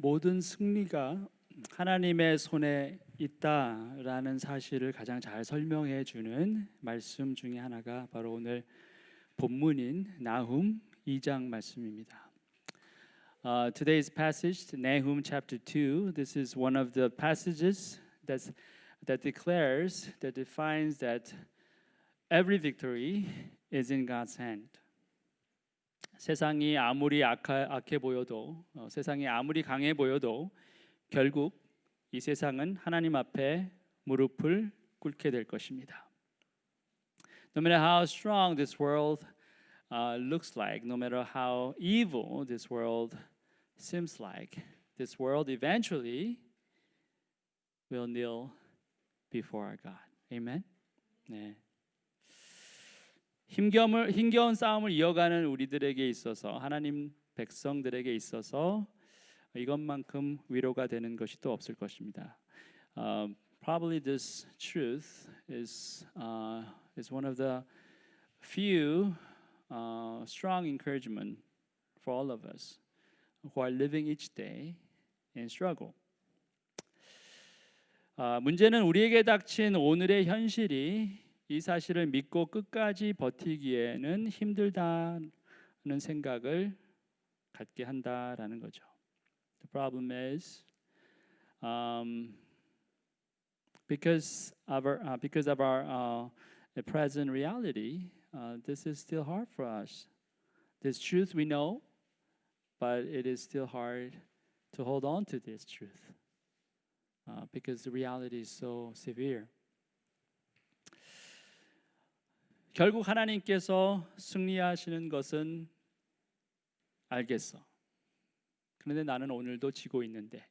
모든 승리가 하나님의 손에 있다라는 사실을 가장 잘 설명해 주는 말씀 중에 하나가 바로 오늘 본문인 나훔 2장 말씀입니다. Today's passage, Nahum chapter 2, this is one of the passages that declares, that defines that every victory is in God's hand. 세상이 아무리 악해 보여도, 세상이 아무리 강해 보여도 결국 이 세상은 하나님 앞에 무릎을 꿇게 될 것입니다. No matter how strong this world looks like, no matter how evil this world seems like, this world eventually will kneel before our God. Amen. 네. 힘겨운 싸움을 이어가는 우리들에게 있어서, 하나님 백성들에게 있어서 이것만큼 위로가 되는 것이 또 없을 것입니다. Probably this truth is one of the few strong encouragement for all of us who are living each day in struggle. 문제는 우리에게 닥친 오늘의 현실이 이 사실을 믿고 끝까지 버티기에는 힘들다는 생각을 갖게 한다라는 거죠. The problem is because of our present reality, this is still hard for us. This truth we know, but it is still hard to hold on to this truth because the reality is so severe. 결국 하나님께서 승리하시는 것은 알겠어. 그런데 나는 오늘도 지고 있는데,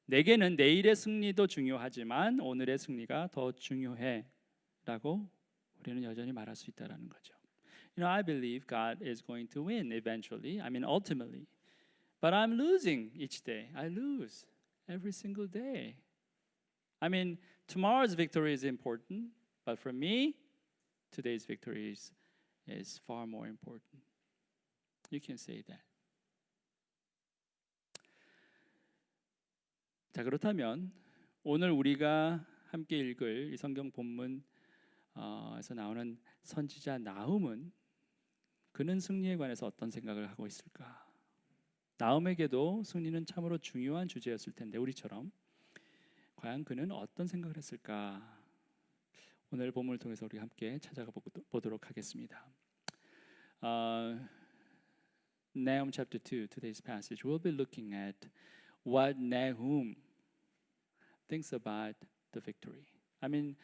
내게는 내일의 승리도 중요하지만 오늘의 승리가 더 중요해 라고 우리는 여전히 말할 수 있다는 거죠. You know, I believe God is going to win eventually. I mean, ultimately. But I'm losing each day. I lose every single day. I mean, tomorrow's victory is important. But for me, today's victory is far more important. You can say that. 자, 그렇다면 오늘 우리가 함께 읽을 이 성경 본문에서 나오는 선지자 나훔은 그는 승리에 관해서 어떤 생각을 하고 있을까? 나훔에게도 승리는 참으로 중요한 주제였을 텐데 우리처럼 과연 그는 어떤 생각을 했을까? 오늘 본문을 통해서 우리 함께 찾아가 보도록 하겠습니다. Nahum chapter 2, today's passage, we'll be looking at what Nahum thinks about the victory. I mean,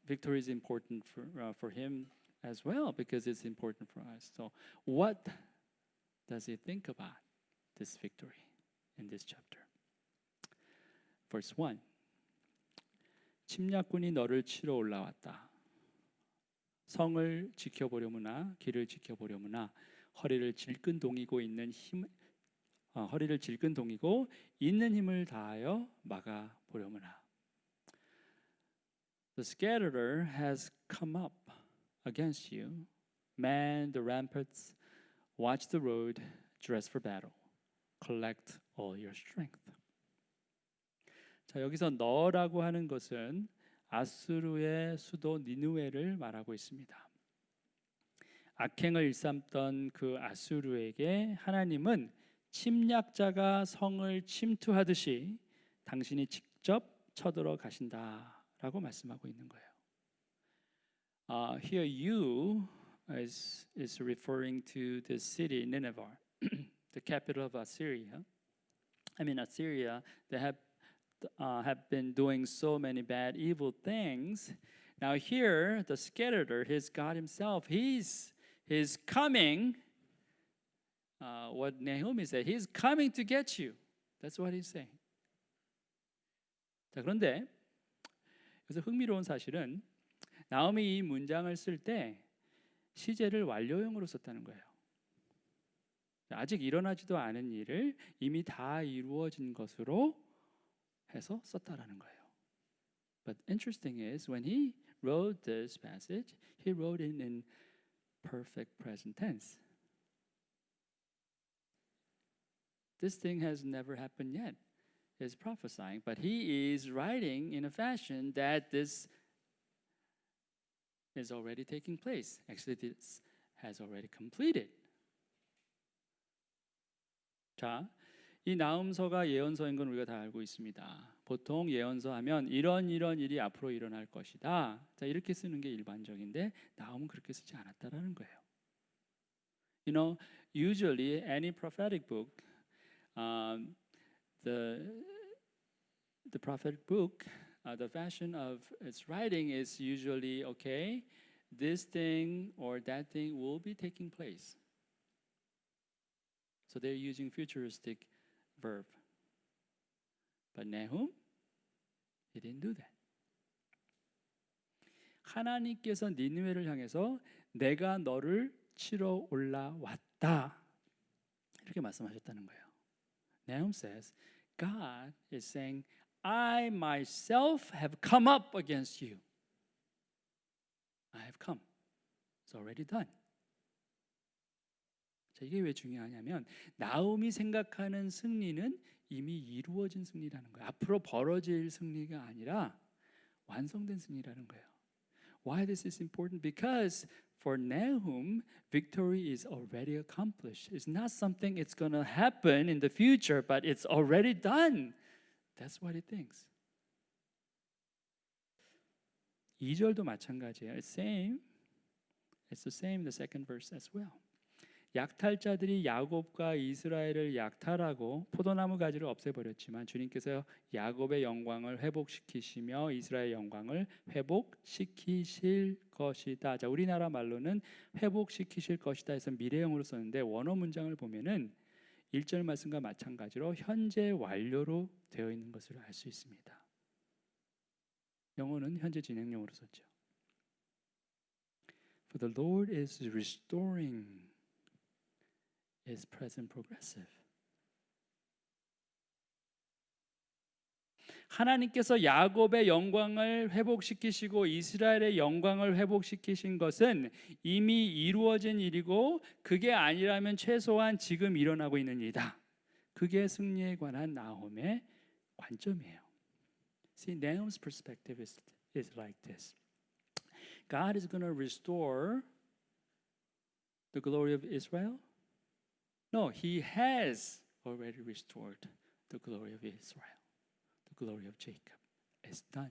victory is important for him as well because it's important for us. So, what does he think about this victory in this chapter? Verse 1. 침략군이 너를 치러 올라왔다. 성을 지켜보려무나 길을 지켜보려무나 허리를 질끈 동이고 있는 힘을 다하여 막아 보려무나. The scatterer has come up against you. Man the ramparts, watch the road, dress for battle. Collect all your strength. 자, 여기서 너라고 하는 것은 아수르의 수도 니느웨를 말하고 있습니다. 악행을 일삼던 그 아수르에게 하나님은 침략자가 성을 침투하듯이 당신이 직접 쳐들어 가신다라고 말씀하고 있는 거예요. Here you is referring to the city Nineveh, the capital of Assyria. I mean Assyria, they have been doing so many bad, evil things. Now here, the scatterer, his God himself, he's coming. What Nahum said, he's coming to get you. That's what he's saying. 자, 그런데 그래서 흥미로운 사실은 나훔이 이 문장을 쓸 때 시제를 완료형으로 썼다는 거예요. 아직 일어나지도 않은 일을 이미 다 이루어진 것으로 해서 썼다라는 거예요. But interesting is when he wrote this passage, he wrote it in perfect present tense. This thing has never happened yet. Is prophesying, but he is writing in a fashion that this is already taking place. Actually, this has already completed. 자, 이 나음서가 예언서인 건 우리가 다 알고 있습니다. 보통 예언서 하면 이런 일이 앞으로 일어날 것이다. 자, 이렇게 쓰는 게 일반적인데 나음은 그렇게 쓰지 않았다라는 거예요. You know, usually any prophetic book, the prophetic book, the fashion of its writing is usually, okay, this thing or that thing will be taking place. So they're using futuristic verb. But Nahum, he didn't do that. 하나님께서 니느웨를 향해서 내가 너를 치러 올라왔다. 이렇게 말씀하셨다는 거예요. Nahum says, God is saying, I myself have come up against you. I have come. It's already done. 자, 이게 왜 중요하냐면 나움이 생각하는 승리는 이미 이루어진 승리라는 거예요. 앞으로 벌어질 승리가 아니라 완성된 승리라는 거예요. Why this is important? Because for Nahum, victory is already accomplished. It's not something it's going to happen in the future, but it's already done. That's what he thinks. 2절도 마찬가지예요. It's the same in the second verse as well. 약탈자들이 야곱과 이스라엘을 약탈하고 포도나무 가지를 없애버렸지만 주님께서 야곱의 영광을 회복시키시며 이스라엘의 영광을 회복시키실 것이다. 자, 우리나라 말로는 회복시키실 것이다 해서 미래형으로 썼는데 원어 문장을 보면은 1절 말씀과 마찬가지로 현재 완료로 되어 있는 것을 알 수 있습니다. 영어는 현재 진행형으로 썼죠. For the Lord is restoring is present progressive. 하나님께서 야곱의 영광을 회복시키시고 이스라엘의 영광을 회복시키신 것은 이미 이루어진 일이고 그게 아니라면 최소한 지금 일어나고 있는 일이다. 그게 승리에 관한 나홈의 관점이에요. See, Nahum's perspective is like this. God is going to restore the glory of Israel. No, he has already restored the glory of Israel, the glory of Jacob. It's done.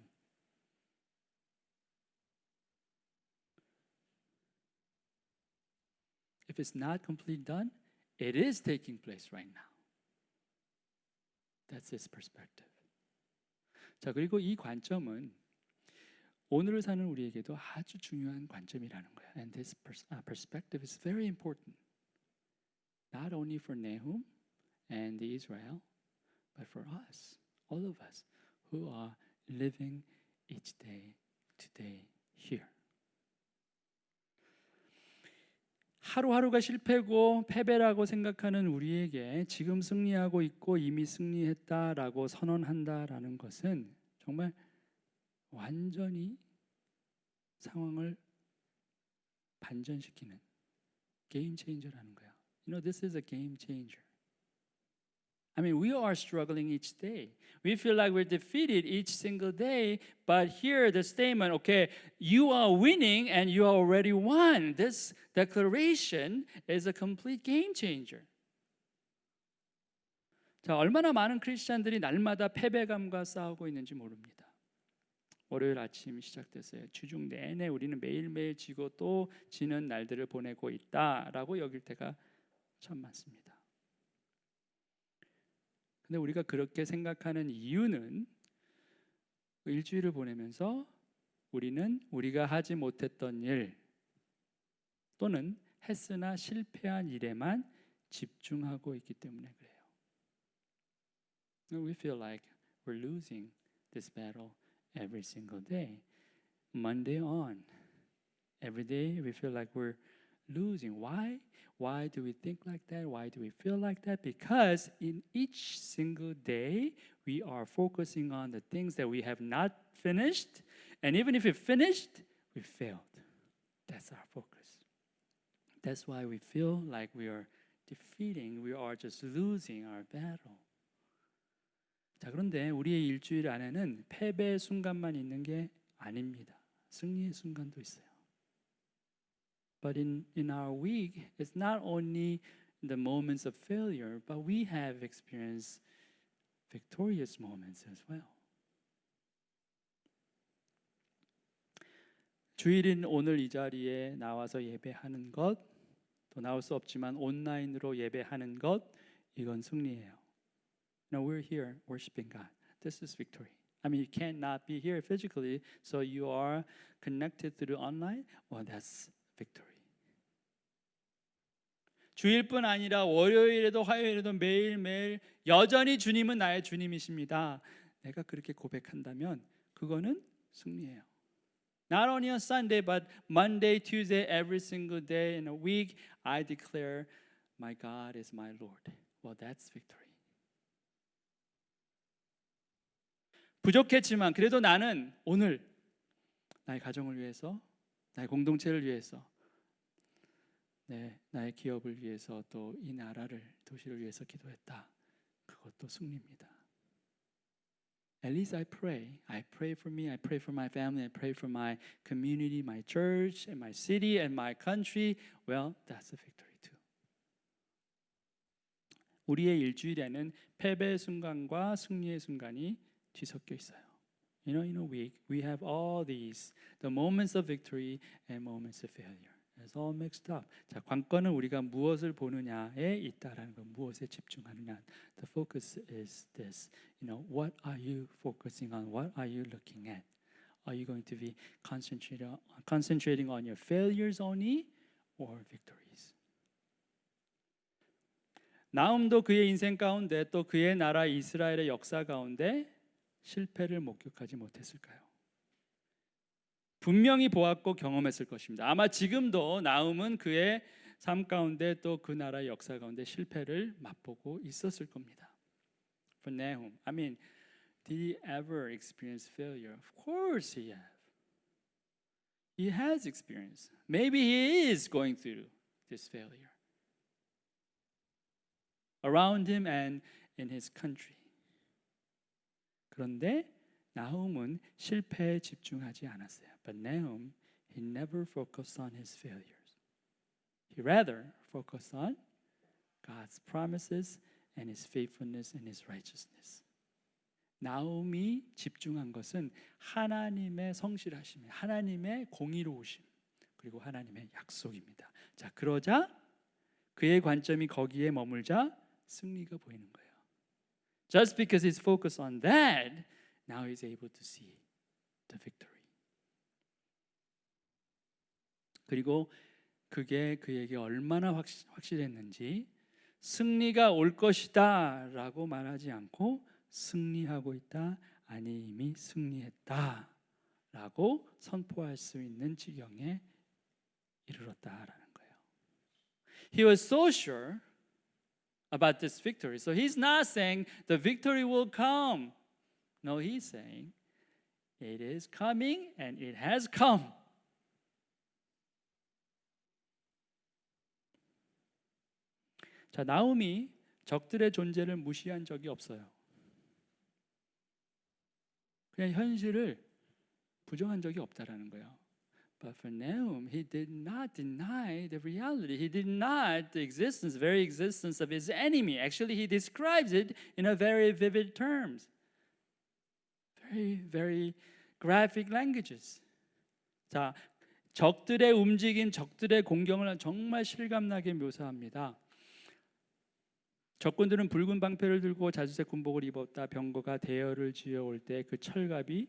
If it's not completely done, it is taking place right now. That's his perspective. 자, 그리고 이 관점은 오늘을 사는 우리에게도 아주 중요한 관점이라는 거예요. And this perspective is very important. Not only for Nahum and the Israel, but for us, all of us who are living each day today here. 하루하루가 실패고 패배라고 생각하는 우리에게 지금 승리하고 있고 이미 승리했다라고 선언한다라는 것은 정말 완전히 상황을 반전시키는 게임 체인저라는 거예요. You know, this is a game changer. I mean, we are struggling each day. We feel like we're defeated each single day, but here the statement, okay, you are winning and you already won. This declaration is a complete game changer. 자, 얼마나 많은 크리스찬들이 날마다 패배감과 싸우고 있는지 모릅니다. 월요일 아침 시작됐어요. 주중 내내 우리는 매일매일 지고 또 지는 날들을 보내고 있다라고 여길 때가 참 많습니다. 근데 우리가 그렇게 생각하는 이유는 일주일을 보내면서 우리는 우리가 하지 못했던 일 또는 했으나 실패한 일에만 집중하고 있기 때문에 그래요. We feel like we're losing this battle every single day. Monday on, every day we feel like we're losing. Why? Why do we think like that? Why do we feel like that? Because in each single day, we are focusing on the things that we have not finished. And even if we finished, we failed. That's our focus. That's why we feel like we are defeating. We are just losing our battle. 자, 그런데 우리의 일주일 안에는 패배의 순간만 있는 게 아닙니다. 승리의 순간도 있어요. But in our week, it's not only the moments of failure, but we have experienced victorious moments as well. 주일인 오늘 이 자리에 나와서 예배하는 것, 또 나올 수 없지만 온라인으로 예배하는 것, 이건 승리예요. Now we're here worshiping God. This is victory. I mean, you cannot be here physically, so you are connected through online. Well, that's victory. 주일뿐 아니라 월요일에도 화요일에도 매일매일 여전히 주님은 나의 주님이십니다. 내가 그렇게 고백한다면 그거는 승리예요. Not only on Sunday, but Monday, Tuesday, every single day in a week, I declare, my God is my Lord. Well, that's victory. 부족했지만 그래도 나는 오늘 나의 가정을 위해서, 나의 공동체를 위해서, 나의 기업을 위해서, 또 이 나라를, 도시를 위해서 기도했다. 그것도 승리입니다. At least I pray. I pray for me. I pray for my family. I pray for my community, my church, and my city, and my country. Well, that's a victory too. 우리의 일주일에는 패배의 순간과 승리의 순간이 뒤섞여 있어요. You know, in a week, we have all these, the moments of victory and moments of failure. It's all mixed up. 자, 관건은 우리가 무엇을 보느냐에 있다라는 것, 무엇에 집중하느냐. The focus is this. You know, what are you focusing on? What are you looking at? Are you going to be concentrating on your failures only or victories? 나움도 그의 인생 가운데 또 그의 나라 이스라엘의 역사 가운데 실패를 목격하지 못했을까요? 분명히 보았고 경험했을 것입니다. 아마 지금도 나움은 그의 삶 가운데 또 그 나라의 역사 가운데 실패를 맛보고 있었을 겁니다. For Nahum, I mean, did he ever experience failure? Of course he has. He has experienced. Maybe he is going through this failure around him and in his country. 그런데 나훔은 실패에 집중하지 않았어요. But Nahum, he never focused on his failures. He rather focused on God's promises and his faithfulness and his righteousness. 나훔이 집중한 것은 하나님의 성실하심, 하나님의 공의로우심, 그리고 하나님의 약속입니다. 자, 그러자 그의 관점이 거기에 머물자 승리가 보이는 거예요. Just because he's focused on that, now he's able to see the victory. 그리고 그게 그에게 얼마나 확실했는지 승리가 올 것이다 라고 말하지 않고 승리하고 있다, 아니 이미 승리했다 라고 선포할 수 있는 지경에 이르렀다라는 거예요. He was so sure about this victory. So he's not saying the victory will come. No, he's saying it is coming and it has come. 자, 나훔이 적들의 존재를 무시한 적이 없어요. 그냥 현실을 부정한 적이 없다라는 거예요. But for Nahum, he did not deny the reality. He denied the existence, very existence of his enemy. Actually, he describes it in a very vivid terms. Very, very graphic languages. 자, 적들의 움직임, 적들의 공격을 정말 실감나게 묘사합니다. 적군들은 붉은 방패를 들고 자주색 군복을 입었다. 병거가 대열을 지어올 때 그 철갑이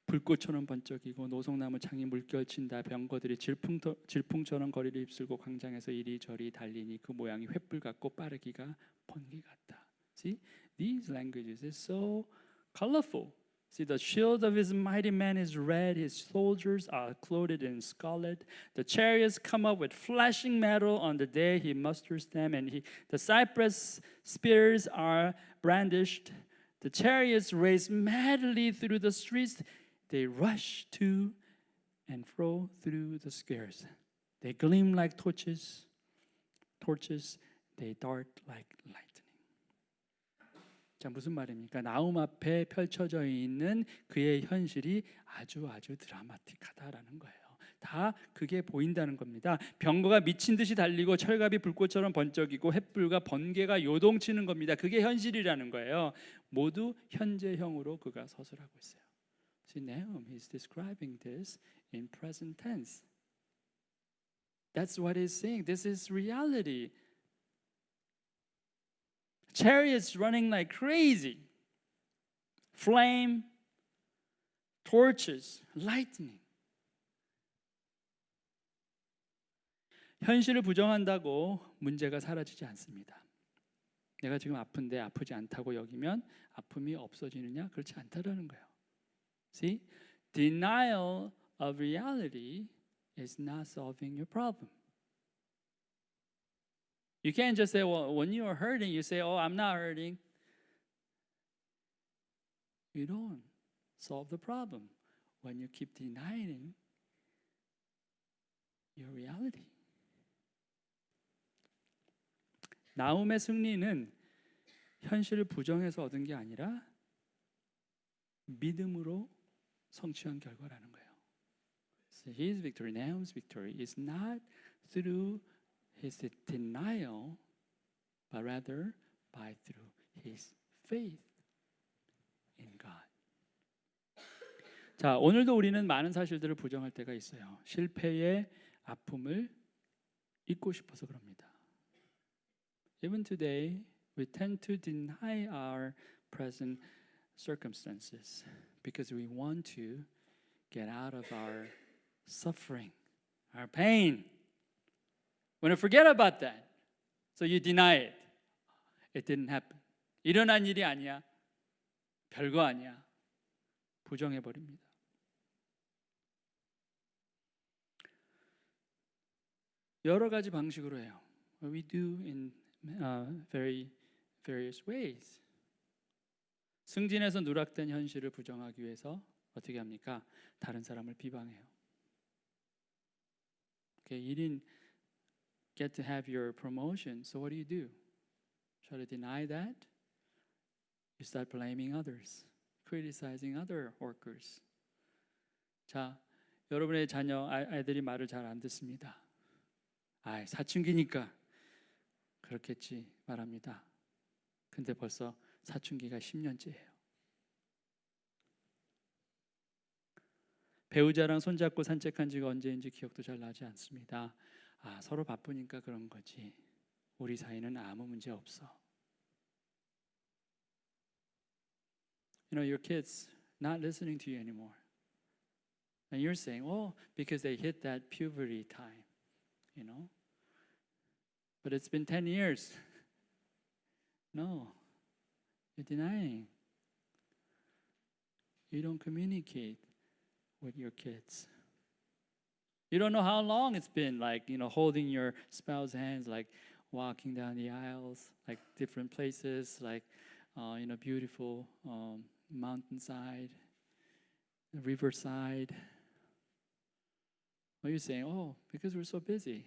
불꽃처럼 번쩍이고 노송나무 창이 물결친다. 병거들이 질풍처럼 거리를 휩쓸고 광장에서 이리저리 달리니 그 모양이 횃불 같고 빠르기가 번개 같다. See, these languages is so colorful. See, the shield of his mighty man is red. His soldiers are clothed in scarlet. The chariots come up with flashing metal on the day he musters them, and the cypress spears are brandished. The chariots race madly through the streets. They rush to and fro through the squares. They gleam like torches. they dart like lightning. 자, 무슨 말입니까? 나움 앞에 펼쳐져 있는 그의 현실이 아주 드라마틱하다라는 거예요. 다 그게 보인다는 겁니다. 병거가 미친 듯이 달리고 철갑이 불꽃처럼 번쩍이고 횃불과 번개가 요동치는 겁니다. 그게 현실이라는 거예요. 모두 현재형으로 그가 서술하고 있어요. See, Nahum is describing this in present tense. That's what he's saying. This is reality. Chariots running like crazy. Flame, torches, lightning. 현실을 부정한다고 문제가 사라지지 않습니다. 내가 지금 아픈데 아프지 않다고 여기면 아픔이 없어지느냐? 그렇지 않다라는 거예요. See, denial of reality is not solving your problem. You can't just say, well, when you are hurting, you say, oh, I'm not hurting. You don't solve the problem when you keep denying your reality. 나움의 승리는 현실을 부정해서 얻은 게 아니라 믿음으로 성취한 결과라는 거예요. So his victory, Nahum's victory, is not through his denial, but rather through his faith in God. 자, 오늘도 우리는 많은 사실들을 부정할 때가 있어요. 실패의 아픔을 잊고 싶어서 그럽니다. Even today, we tend to deny our present circumstances because we want to get out of our suffering, our pain. We want to forget about that. So you deny it. It didn't happen. 일어난 일이 아니야. 별거 아니야. 부정해버립니다. 여러 가지 방식으로 해요. We do in very various ways. 승진에서 누락된 현실을 부정하기 위해서 어떻게 합니까? 다른 사람을 비방해요. Okay, you didn't get to have your promotion, so what do? Try to deny that? You start blaming others, criticizing other workers. 자, 여러분의 자녀 아이들이 말을 잘 안 듣습니다. 사춘기니까 그렇겠지 말합니다. 근데 벌써 사춘기가 10년째예요. 배우자랑 손잡고 산책한 지가 언제인지 기억도 잘 나지 않습니다. 서로 바쁘니까 그런 거지. 우리 사이는 아무 문제 없어. You know, your kids not listening to you anymore. And you're saying, oh, because they hit that puberty time, you know. But it's been 10 years. No, you're denying. You don't communicate with your kids. You don't know how long it's been, like, you know, holding your spouse's hands, like walking down the aisles, like different places, like, you know, beautiful mountainside, riverside. What are you saying? Oh, because we're so busy.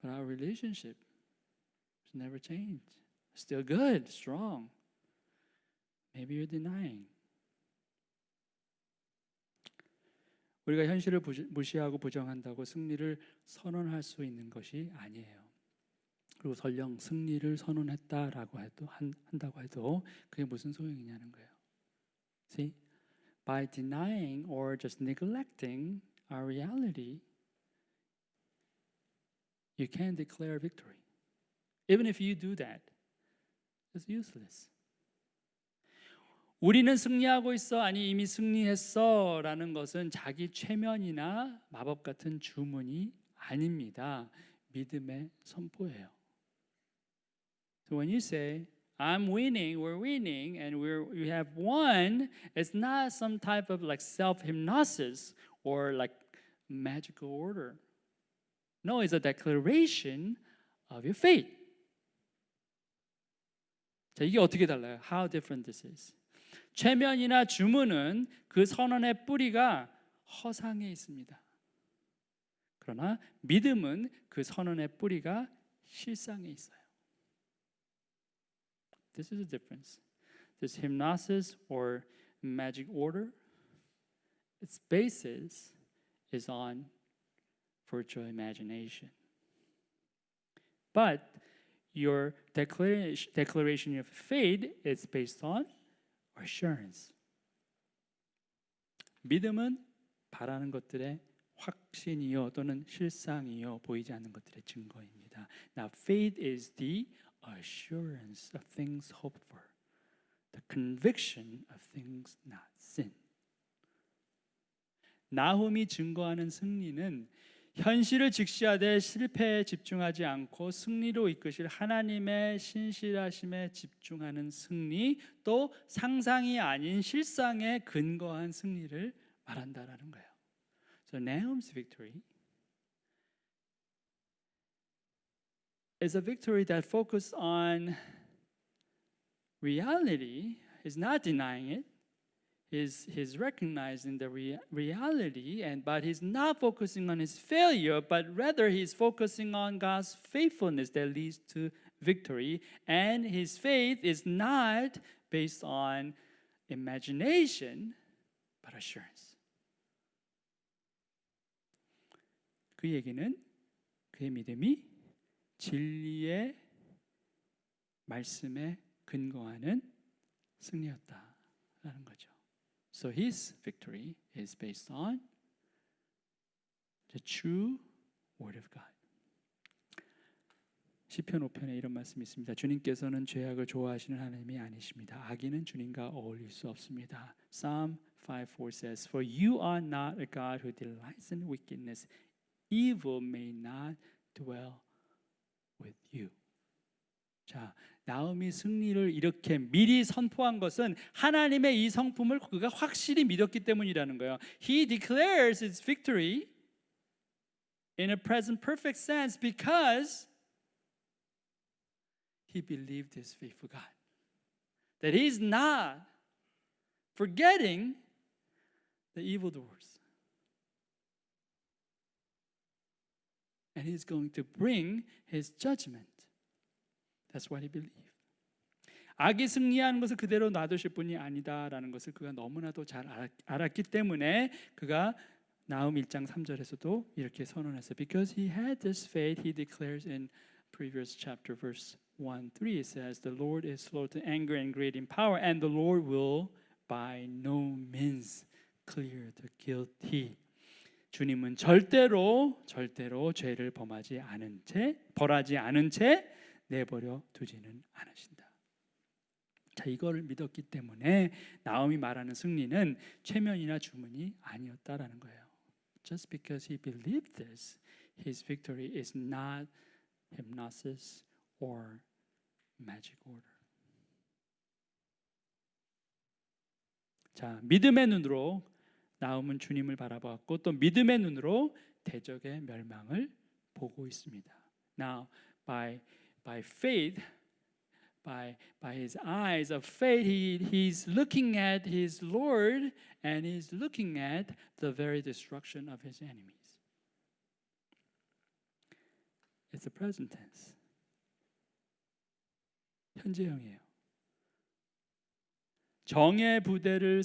But our relationship has never changed. Still good, strong. Maybe you're denying. 우리가 현실을 무시하고 부정한다고 승리를 선언할 수 있는 것이 아니에요. 그리고 설령 승리를 선언했다라고 해도 한다고 해도 그게 무슨 소용이냐는 거예요. See, by denying or just neglecting our reality, you can't declare victory. Even if you do that, it's useless. 우리는 승리하고 있어, 아니 이미 승리했어 라는 것은 자기 최면이나 마법 같은 주문이 아닙니다. 믿음의 선포예요. So when you say, I'm winning, we're winning, and we have won, it's not some type of like self-hypnosis or like magical order. No, it's a declaration of your faith. 자, 이게 어떻게 달라요? How different this is. 최면이나 주문은 그 선언의 뿌리가 허상에 있습니다. 그러나 믿음은 그 선언의 뿌리가 실상에 있어요. This is the difference. This hypnosis or magic order, its basis is on virtual imagination. But your declaration of faith is based on assurance. 믿음은 바라는 것들의 확신이요 또는 실상이요 보이지 않는 것들의 증거입니다. Now faith is the assurance of things hoped for, the conviction of things not seen. 나훔이 증거하는 승리는 현실을 직시하되 실패에 집중하지 않고 승리로 이끄실 하나님의 신실하심에 집중하는 승리, 또 상상이 아닌 실상에 근거한 승리를 말한다라는 거예요. So Nahum's victory is a victory that focuses on reality. He's not denying it. He's recognizing the reality, but he's not focusing on his failure, but rather he's focusing on God's faithfulness that leads to victory. And his faith is not based on imagination, but assurance. 그 얘기는 그의 믿음이 진리의 말씀에 근거하는 승리였다라는 거죠. So his victory is based on the true word of God. 시편 5편에 이런 말씀이 있습니다. 주님께서는 죄악을 좋아하시는 하나님이 아니십니다. 악인은 주님과 어울릴 수 없습니다. Psalm 5:4 says, For you are not a God who delights in wickedness. Evil may not dwell with you. 자, 나훔이 승리를 이렇게 미리 선포한 것은 하나님의 이 성품을 그가 확실히 믿었기 때문이라는 거예요. He declares his victory in a present perfect sense because he believed his faithful God. That he's not forgetting the evildoers. And he's going to bring his judgment. That's what he believed. 악이 승리하는 것을 그대로 놔두실 분이 아니다라는 것을 그가 너무나도 잘 알았기 때문에 그가 나훔 1장 3절에서도 이렇게 선언했어요. Because he had this faith, he declares in previous chapter verse 1:3 it says, The Lord is slow to anger and great in power, and the Lord will by no means clear the guilty. 주님은 절대로 죄를 범하지 않은 채, 벌하지 않은 채 내버려 두지는 않으신다. 자, 이거를 믿었기 때문에 나움이 말하는 승리는 최면이나 주문이 아니었다라는 거예요. Just because he believed this, his victory is not hypnosis or magic order. 자, 믿음의 눈으로 나움은 주님을 바라보았고 또 믿음의 눈으로 대적의 멸망을 보고 있습니다. Now, by faith, by his eyes of faith, he's looking at his Lord and he's looking at the very destruction of his enemies. It's a present tense. 현재형이에요. 정의 부대를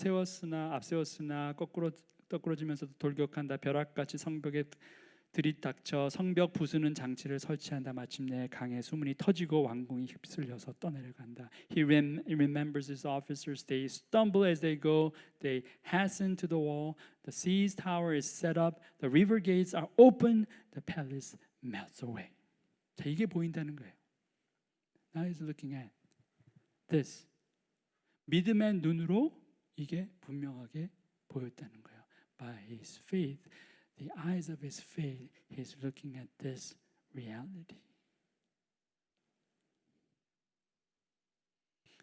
앞세웠으나 거꾸러지면서도 돌격한다. 벼락같이 성벽에 들이닥쳐 성벽 부수는 장치를 설치한다. 마침내 강의 수문이 터지고 왕궁이 휩쓸려서 떠내려간다. He remembers his officers. They stumble as they go. They hasten to the wall. The siege tower is set up. The river gates are open. The palace melts away. 자, 이게 보인다는 거예요. Now he's looking at this. 믿음의 눈으로 이게 분명하게 보였다는 거예요. By his faith, the eyes of his faith, he's looking at this reality.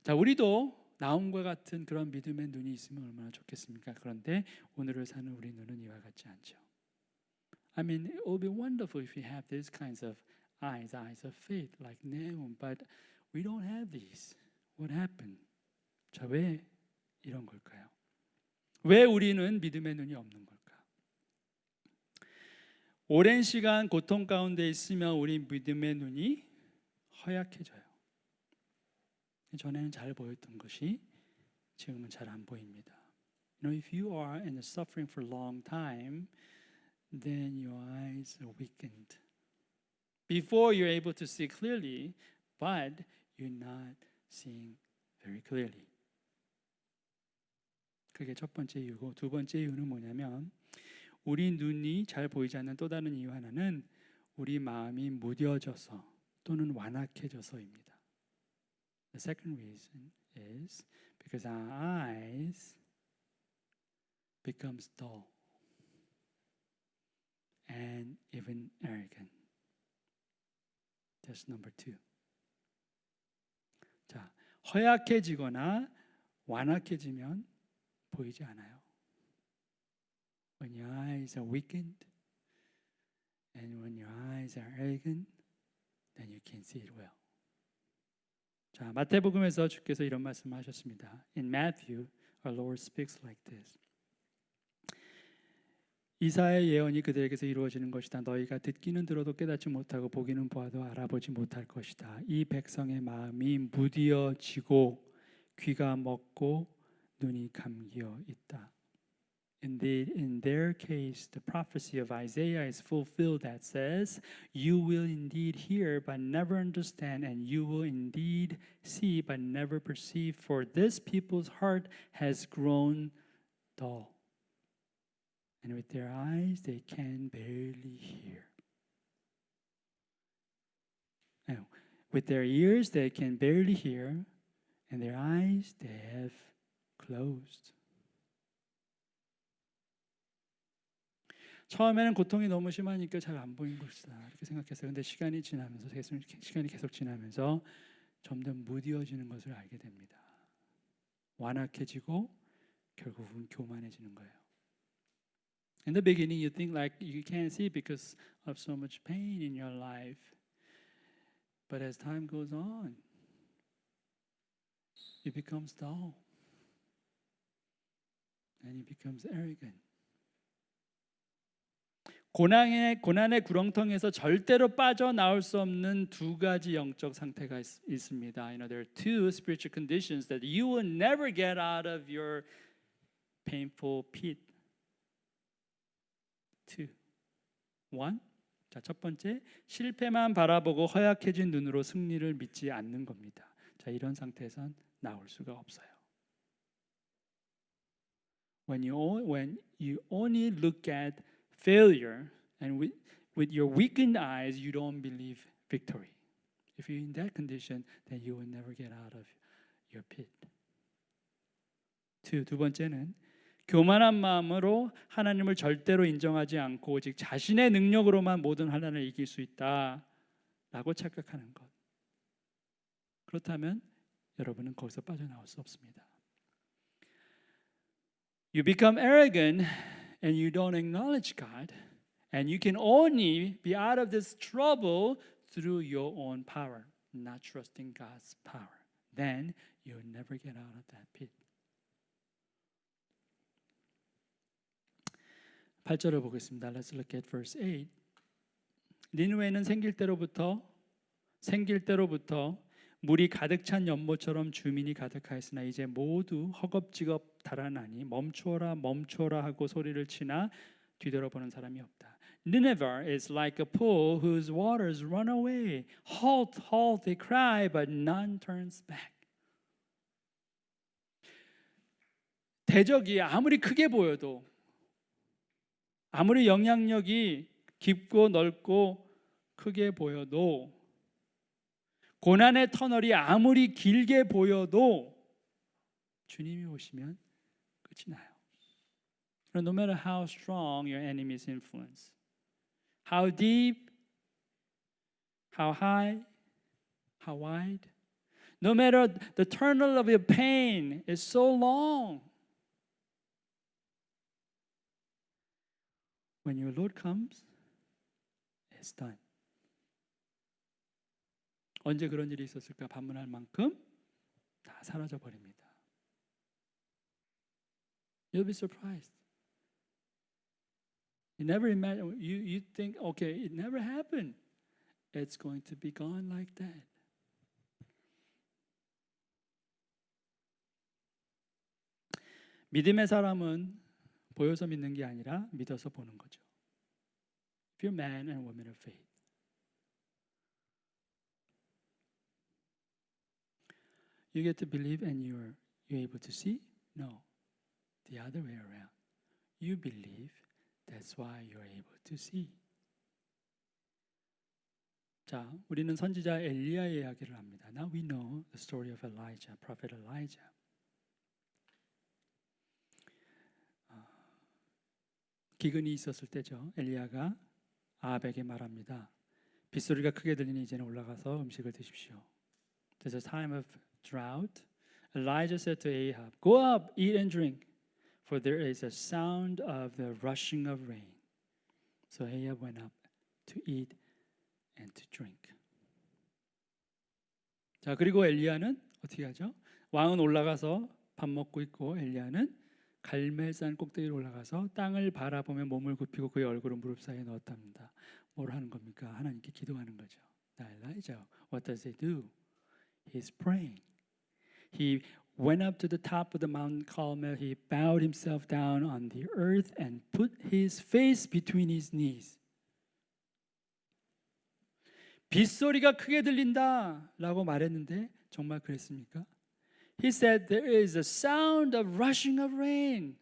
자, 우리도 나움과 같은 그런 믿음의 눈이 있으면 얼마나 좋겠습니까? 그런데 오늘을 사는 우리 눈은 이와 같지 않죠. I mean, it would be wonderful if we have these kinds of eyes of faith like Nahum, but we don't have these. What happened? 자, 왜 이런 걸까요? 왜 우리는 믿음의 눈이 없는 걸까? 오랜 시간 고통 가운데 있으면 우리 믿음의 눈이 허약해져요. 전에는 잘 보였던 것이 지금은 잘 안 보입니다. If you are in suffering for a long time, then your eyes are weakened. Before you're able to see clearly, but you're not seeing very clearly. 그게 첫 번째 이유고, 두 번째 이유는 뭐냐면 우리 눈이 잘 보이지 않는 또 다른 이유 하나는 우리 마음이 무뎌져서 또는 완악해져서입니다. The second reason is because our eyes becomes dull and even arrogant. That's number two. 자, 허약해지거나 완악해지면 보이지 않아요. When your eyes are weakened and when your eyes are arrogant, then you can't see it well. 자, 마태복음에서 주께서 이런 말씀하셨습니다. In Matthew, our Lord speaks like this. 이사야의 예언이 그들에게서 이루어지는 것이다. 너희가 듣기는 들어도 깨닫지 못하고 보기는 보아도 알아보지 못할 것이다. 이 백성의 마음이 무디어지고 귀가 먹고 눈이 감기어 있다. Indeed, in their case, the prophecy of Isaiah is fulfilled that says, "You will indeed hear, but never understand, and you will indeed see, but never perceive. For this people's heart has grown dull, and with their eyes they can barely hear. And with their ears they can barely hear, and their eyes they have closed." 처음에는 고통이 너무 심하니까 잘 안 보인 것이다 이렇게 생각했어요. 근데 시간이 계속 지나면서 점점 무디어지는 것을 알게 됩니다. 완악해지고 결국은 교만해지는 거예요. In the beginning, you think like you can't see because of so much pain in your life. But as time goes on, it becomes dull. And it becomes arrogant. 고난의 구렁텅이에서 절대로 빠져나올 수 없는 두 가지 영적 상태가 있습니다. There are two spiritual conditions that you will never get out of your painful pit. Two. One. 자, 첫 번째, 실패만 바라보고 허약해진 눈으로 승리를 믿지 않는 겁니다. 자, 이런 상태에선 나올 수가 없어요. When you only look at failure and with your weakened eyes, you don't believe victory. If you're in that condition, then you will never get out of your pit. 두 번째는 교만한 마음으로 하나님을 절대로 인정하지 않고 오직 자신의 능력으로만 모든 환난을 이길 수 있다라고 착각하는 것. 그렇다면 여러분은 거기서 빠져나올 수 없습니다. You become arrogant and you don't acknowledge God, and you can only be out of this trouble through your own power, not trusting God's power. Then you'll never get out of that pit. 8절을 보겠습니다. Let's look at verse 8. 니느웨는 생길 때로부터 물이 가득 찬 연못처럼 주민이 가득하였으나 이제 모두 허겁지겁 달아나니 멈추어라 하고 소리를 치나 뒤돌아보는 사람이 없다. Nineveh is like a pool whose waters run away. Halt, halt, they cry, but none turns back. 대적이 아무리 크게 보여도, 아무리 영향력이 깊고 넓고 크게 보여도, 고난의 터널이 아무리 길게 보여도 주님이 오시면 끝이 나요. No matter how strong your enemy's influence, how deep, how high, how wide, no matter the tunnel of your pain is so long, when your Lord comes, it's done. 언제 그런 일이 있었을까 반문할 만큼 다 사라져 버립니다. You'll be surprised. You never imagine. You think, okay, it never happened. It's going to be gone like that. 믿음의 사람은 보여서 믿는 게 아니라 믿어서 보는 거죠. If you're man and woman of faith. You get to believe and you're able to see? No. The other way around. You believe, that's why you're able to see. 자, 우리는 선지자 엘리야의 이야기를 합니다. Now we know the story of Elijah, prophet Elijah. 기근이 있었을 때죠. 엘리야가 아합에게 말합니다. 빗소리가 크게 들리니 이제는 올라가서 음식을 드십시오. There's a time of drought. Elijah said to Ahab, "Go up, eat and drink, for there is a sound of the rushing of rain." So Ahab went up to eat and to drink. 자, 그리고 엘리야는 어떻게 하죠? 왕은 올라가서 밥 먹고 있고 엘리야는 갈멜산 꼭대기로 올라가서 땅을 바라보며 몸을 굽히고 그의 얼굴을 무릎 사이에 넣었답니다. 뭘 하는 겁니까? 하나님께 기도하는 거죠. Now Elijah, what does he do? He's praying. He went up to the top of the Mount Carmel. He bowed himself down on the earth and put his face between his knees. 빗소리가 크게 들린다라고 말했는데 정말 그랬습니까? He said there is a sound of rushing of rain.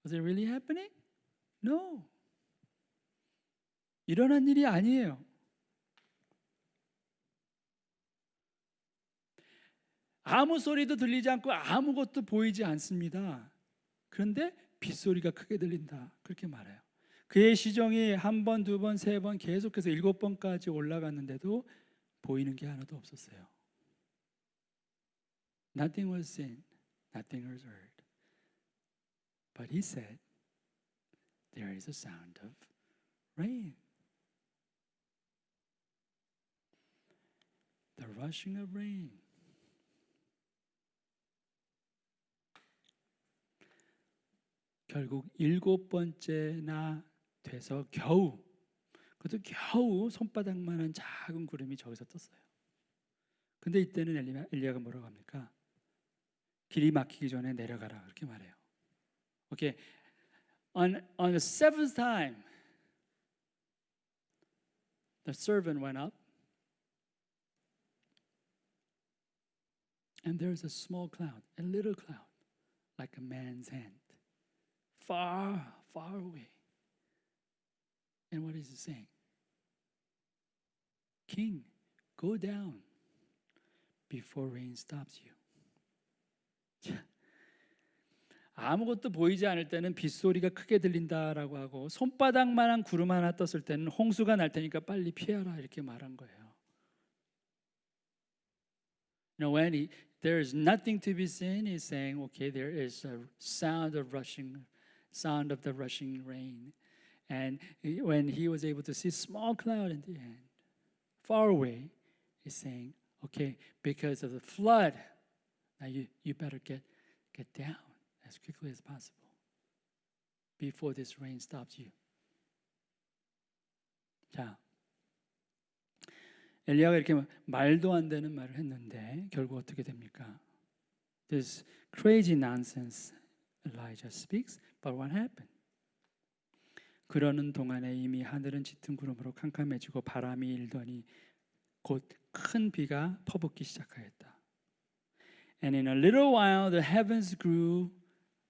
Was it really happening? No. 일어난 일이 아니에요. 아무 소리도 들리지 않고 아무것도 보이지 않습니다. 그런데 빗소리가 크게 들린다. 그렇게 말해요. 그의 시종이 한 번, 두 번, 세 번 계속해서 7번까지 올라갔는데도 보이는 게 하나도 없었어요. Nothing was seen, nothing was heard. But he said, there is a sound of rain. The rushing of rain. 결국 7번째나 돼서 그것도 겨우 손바닥만한 작은 구름이 저기서 떴어요. 근데 이때는 엘리야가 뭐라고 합니까? 길이 막히기 전에 내려가라 그렇게 말해요. Okay, on the seventh time, the servant went up, and there was a small cloud, a little cloud, like a man's hand, far, far away. And what is it saying? King, go down before rain stops you. 아무것도 보이지 않을 때는 빗소리가 크게 들린다라고 하고 손바닥만한 구름 하나 떴을 때는 홍수가 날 테니까 빨리 피하라 이렇게 말한 거예요. You know, when there is nothing to be seen, he's saying, okay, there is a sound of the rushing rain. And when he was able to see a small cloud in the end, far away, he's saying, okay, because of the flood, now you better get down as quickly as possible before this rain stops you. 자, 엘리야가 이렇게 말도 안 되는 말을 했는데 결국 어떻게 됩니까? This crazy nonsense Elijah speaks, but what happened? 그러는 동안에 이미 하늘은 짙은 구름으로 캄캄해지고 바람이 일더니 곧 큰 비가 퍼붓기 시작하였다. And in a little while the heavens grew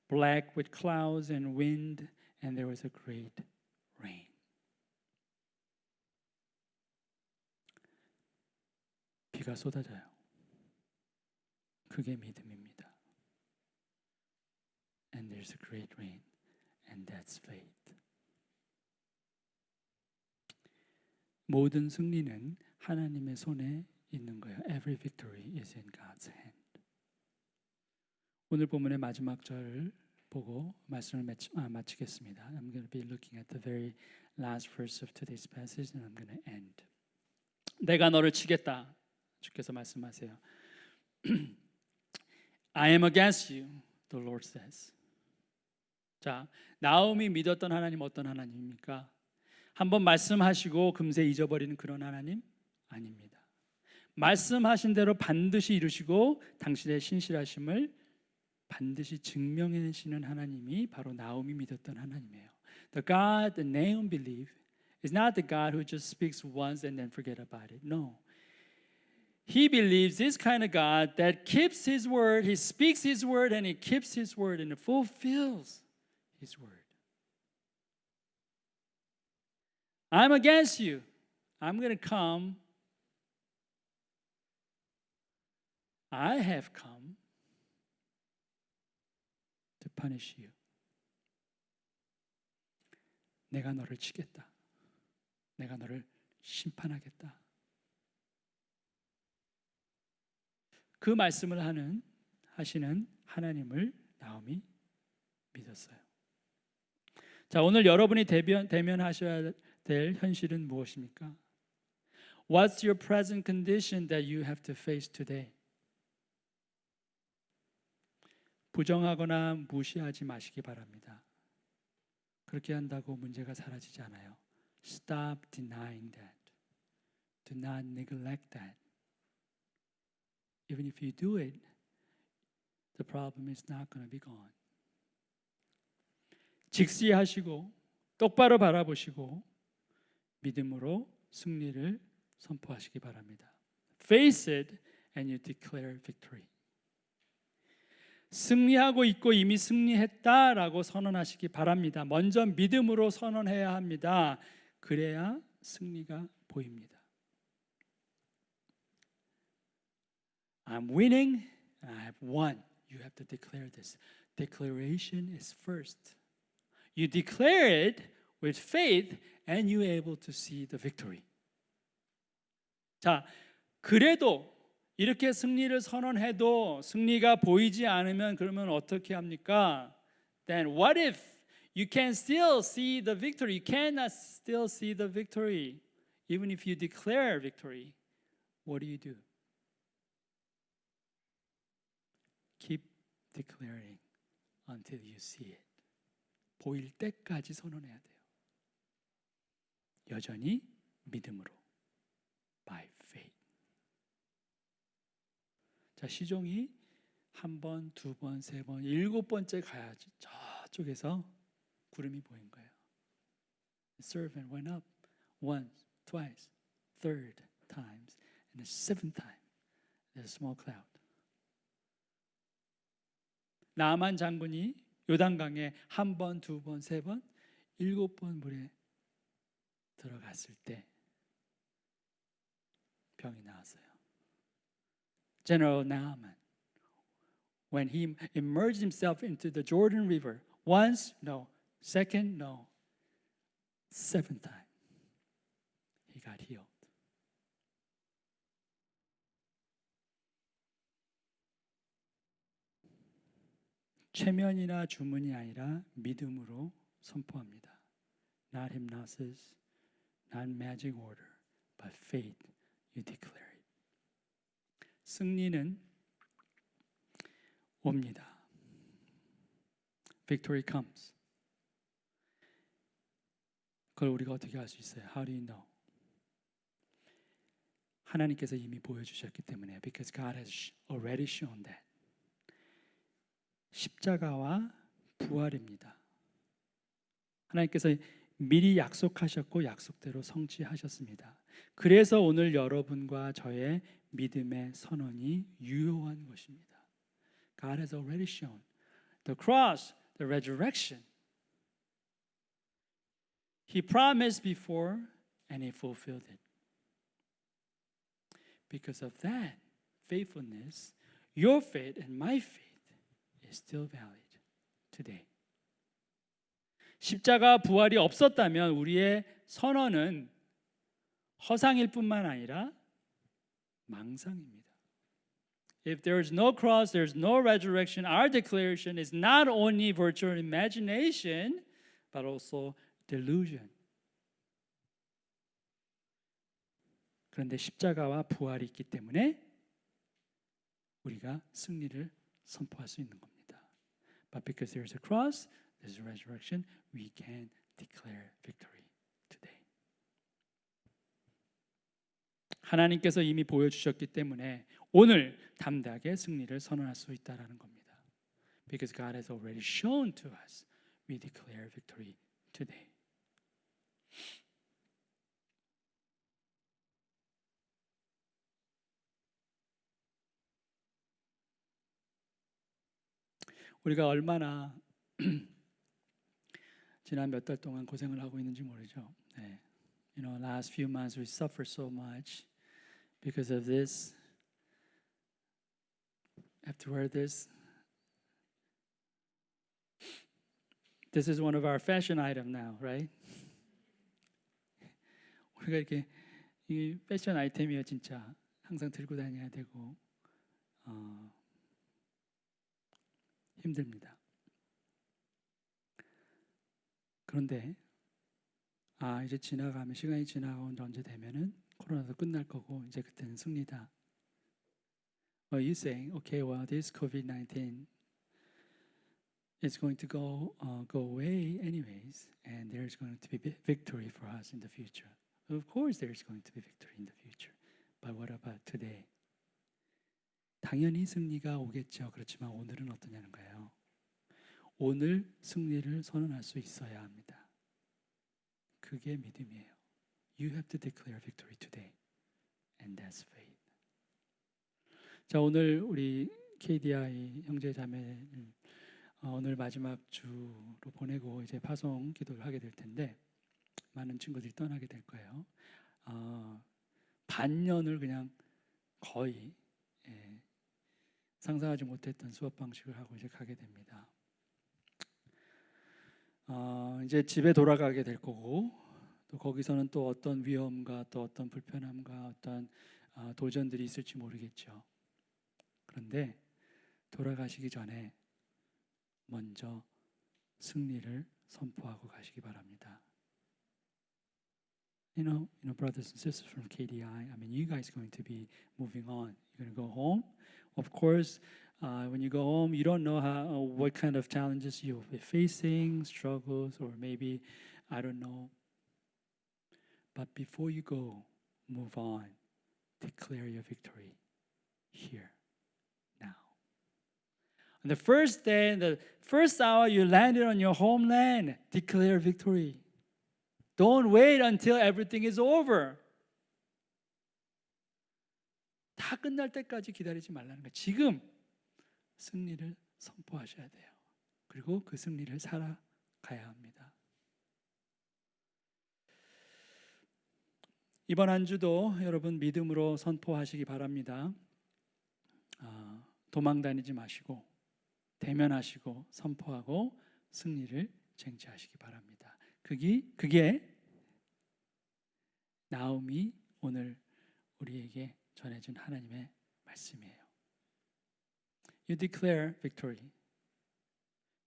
black with clouds and wind, and there was a great rain. 비가 쏟아져요. 그게 믿음입니다. And there's a great rain, and that's faith. 모든 승리는 하나님의 손에 있는 거예요. Every victory is in God's hand. 오늘 본문의 마지막 절을 보고 말씀을 마치겠습니다. I'm going to be looking at the very last verse of today's passage, and I'm going to end. 내가 너를 치겠다. 주께서 말씀하세요. I am against you, the Lord says. 자, 나움이 믿었던 하나님 어떤 하나님입니까? 한번 말씀하시고 금세 잊어버리는 그런 하나님 아닙니다. 말씀하신 대로 반드시 이루시고 당신의 신실하심을 반드시 증명해내시는 하나님이 바로 나움이 믿었던 하나님이에요. The God that Nahum believed is not the God who just speaks once and then forget about it. No. He believes this kind of God that keeps His word, He speaks His word, and He keeps His word and fulfills His word. I'm against you. I'm going to come. I have come to punish you. 내가 너를 치겠다. 내가 너를 심판하겠다. 그 말씀을 하시는 하나님을 나움이 믿었어요. 자, 오늘 여러분이 대면하셔야 될 현실은 무엇입니까? What's your present condition that you have to face today? 부정하거나 무시하지 마시기 바랍니다. 그렇게 한다고 문제가 사라지지 않아요. Stop denying that. Do not neglect that. Even if you do it, the problem is not going to be gone. 직시하시고 똑바로 바라보시고 믿음으로 승리를 선포하시기 바랍니다. Face it and you declare victory. 승리하고 있고 이미 승리했다라고 선언하시기 바랍니다. 먼저 믿음으로 선언해야 합니다. 그래야 승리가 보입니다. I'm winning and I have won. You have to declare this. Declaration is first. You declare it with faith and you're able to see the victory. 자, 그래도 이렇게 승리를 선언해도 승리가 보이지 않으면 그러면 어떻게 합니까? Then what if you can still see the victory? You cannot still see the victory. Even if you declare victory, what do? Keep declaring until you see it. 보일 때까지 선언해야 돼요. 여전히 믿음으로. By faith. 자, 시종이 한 번, 두 번, 세 번, 7번째 가야지 저쪽에서 구름이 보인 거예요. The servant went up once, twice, third times, and the seventh time. There's a small cloud. 나만 장군이 요단강에 한 번, 두 번, 세 번, 7번 물에 들어갔을 때 병이 나왔어요. General Naaman, when he immersed himself into the Jordan River, once, no, second, no, seventh time, he got healed. 최면이나 주문이 아니라 믿음으로 선포합니다. Not hypnosis, not magic order, but faith. You declare it. 승리는 옵니다. Victory comes. 그걸 우리가 어떻게 알 수 있어요? How do you know? 하나님께서 이미 보여주셨기 때문에 because God has already shown that. 십자가와 부활입니다. 하나님께서 미리 약속하셨고 약속대로 성취하셨습니다. 그래서 오늘 여러분과 저의 믿음의 선언이 유효한 것입니다. God has already shown the cross, the resurrection. He promised before and He fulfilled it. Because of that faithfulness, your faith and my faith is still valid today. 십자가 부활이 없었다면 우리의 선언은 허상일 뿐만 아니라 망상입니다. If there is no cross, there is no resurrection, our declaration is not only virtual imagination, but also delusion. 그런데 십자가와 부활이 있기 때문에 우리가 승리를 선포할 수 있는 겁니다. But because there is a cross, this resurrection, we can declare victory today. 하나님께서 이미 보여주셨기 때문에 오늘 담대하게 승리를 선언할 수 있다라는 겁니다. Because God has already shown to us, we declare victory today. 우리가 얼마나 지난 몇 달 동안 고생을 하고 있는지 모르죠. 네. You know, last few months we suffer so much because of this. I have to wear this. This is one of our fashion item now, right? 우리가 이렇게 이 패션 아이템이요, 진짜 항상 들고 다녀야 되고 힘듭니다. 그런데 이제 지나가면 시간이 지나가고 언제 되면은 코로나도 끝날 거고 이제 그때는 승리다. Well, you saying, okay, well, this COVID-19 is going to go away anyways, and there's going to be victory for us in the future. Of course, there's going to be victory in the future. But what about today? 당연히 승리가 오겠죠. 그렇지만 오늘은 어떠냐는 거예요. 오늘 승리를 선언할 수 있어야 합니다. 그게 믿음이에요. You have to declare victory today, and that's faith. 자, 오늘 우리 KDI 형제 자매를 오늘 마지막 주로 보내고 이제 파송 기도를 하게 될 텐데 많은 친구들이 떠나게 될 거예요. 반년을 그냥 거의 상상하지 못했던 수업 방식을 하고 이제 가게 됩니다. 이제 집에 돌아가게 될 거고 또 거기서는 또 어떤 위험과 또 어떤 불편함과 어떤 도전들이 있을지 모르겠죠. 그런데 돌아가시기 전에 먼저 승리를 선포하고 가시기 바랍니다. You know, brothers and sisters from KDI, I mean, you guys are going to be moving on. You're going to go home. Of course, when you go home, you don't know what kind of challenges you'll be facing, struggles, or maybe, I don't know. But before you go, move on. Declare your victory here, now. On the first day, the first hour you landed on your homeland, declare victory. Don't wait until everything is over. 다 끝날 때까지 기다리지 말라는 거예요. 지금 승리를 선포하셔야 돼요. 그리고 그 승리를 살아가야 합니다. 이번 한 주도 여러분 믿음으로 선포하시기 바랍니다. 도망 다니지 마시고 대면하시고 선포하고 승리를 쟁취하시기 바랍니다. 그게 나음이 오늘 우리에게 전해준 하나님의 말씀이에요. You declare victory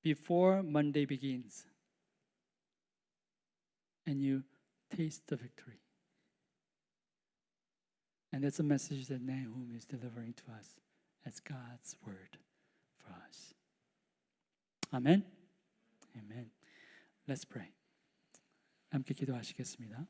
before Monday begins, and you taste the victory. And that's a message that Nahum is delivering to us as God's word for us. Amen. Amen. Let's pray. 함께 기도하시겠습니다.